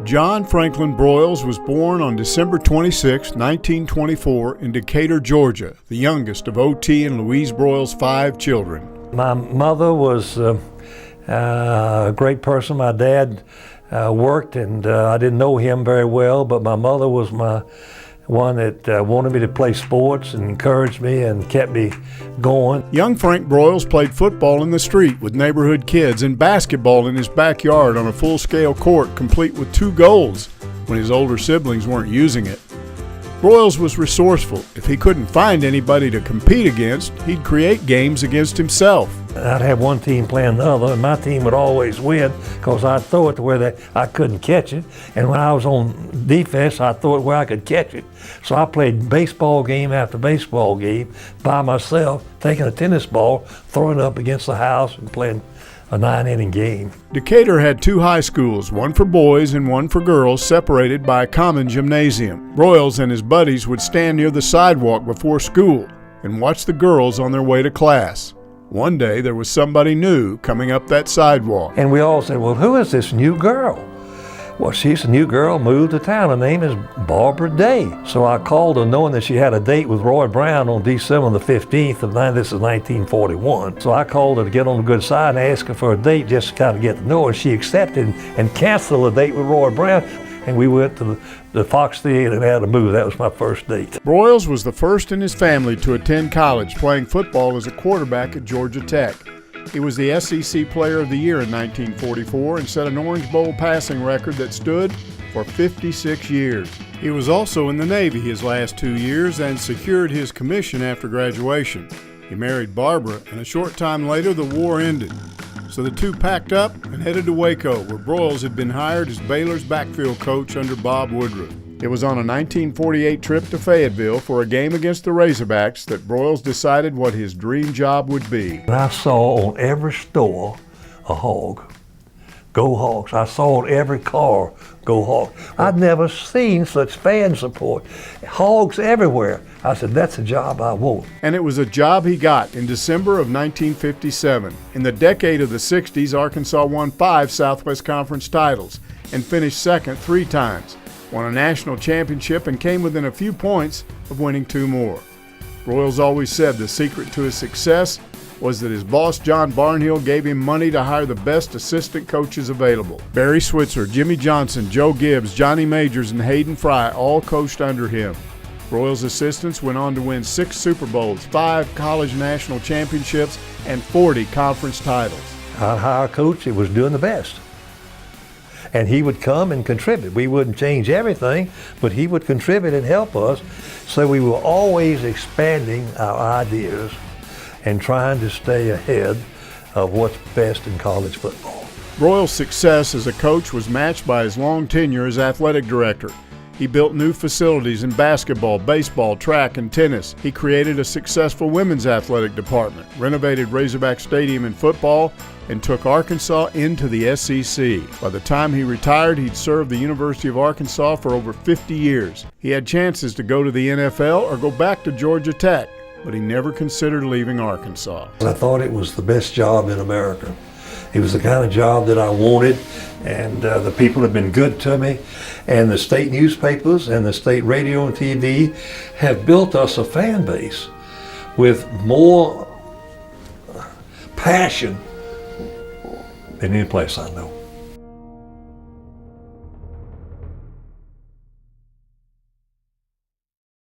John Franklin Broyles was born on December 26, 1924 in Decatur, Georgia, the youngest of O.T. and Louise Broyles' 5 children. My mother was a great person. My dad worked, and I didn't know him very well, but my mother was my one that wanted me to play sports and encouraged me and kept me going. Young Frank Broyles played football in the street with neighborhood kids and basketball in his backyard on a full-scale court complete with 2 goals when his older siblings weren't using it. Broyles was resourceful. If he couldn't find anybody to compete against, he'd create games against himself. I'd have one team playing the other, and my team would always win because I'd throw it to where I couldn't catch it. And when I was on defense, I'd throw it where I could catch it. So I played baseball game after baseball game by myself, taking a tennis ball, throwing it up against the house, and playing a 9-inning game. Decatur had 2 high schools, one for boys and one for girls, separated by a common gymnasium. Broyles and his buddies would stand near the sidewalk before school and watch the girls on their way to class. One day there was somebody new coming up that sidewalk. And we all said, well, who is this new girl? Well, she's a new girl, moved to town. Her name is Barbara Day. So I called her knowing that she had a date with Roy Brown on December the 15th of this is 1941. So I called her to get on the good side and ask her for a date just to kind of get to know her. She accepted and canceled a date with Roy Brown. And we went to the Fox Theater and had a movie. That was my first date. Broyles was the first in his family to attend college, playing football as a quarterback at Georgia Tech. He was the SEC Player of the Year in 1944 and set an Orange Bowl passing record that stood for 56 years. He was also in the Navy his last 2 years and secured his commission after graduation. He married Barbara, and a short time later the war ended. So the two packed up and headed to Waco, where Broyles had been hired as Baylor's backfield coach under Bob Woodruff. It was on a 1948 trip to Fayetteville for a game against the Razorbacks that Broyles decided what his dream job would be. I saw on every store a hog. Go Hogs. I saw on every car, Go Hogs. I'd never seen such fan support. Hogs everywhere. I said, that's a job I want. And it was a job he got in December of 1957. In the decade of the 60s, Arkansas won 5 Southwest Conference titles and finished second 3 times, won a national championship, and came within a few points of winning 2 more. Broyles always said the secret to his success was that his boss, John Barnhill, gave him money to hire the best assistant coaches available. Barry Switzer, Jimmy Johnson, Joe Gibbs, Johnny Majors, and Hayden Fry all coached under him. Broyles' assistants went on to win 6 Super Bowls, 5 college national championships, and 40 conference titles. I'd hire a coach that was doing the best. And he would come and contribute. We wouldn't change everything, but he would contribute and help us. So we were always expanding our ideas and trying to stay ahead of what's best in college football. Broyles' success as a coach was matched by his long tenure as athletic director. He built new facilities in basketball, baseball, track, and tennis. He created a successful women's athletic department, renovated Razorback Stadium in football, and took Arkansas into the SEC. By the time he retired, he'd served the University of Arkansas for over 50 years. He had chances to go to the NFL or go back to Georgia Tech, but he never considered leaving Arkansas. I thought it was the best job in America. It was the kind of job that I wanted, and the people have been good to me, and the state newspapers and the state radio and TV have built us a fan base with more passion than any place I know.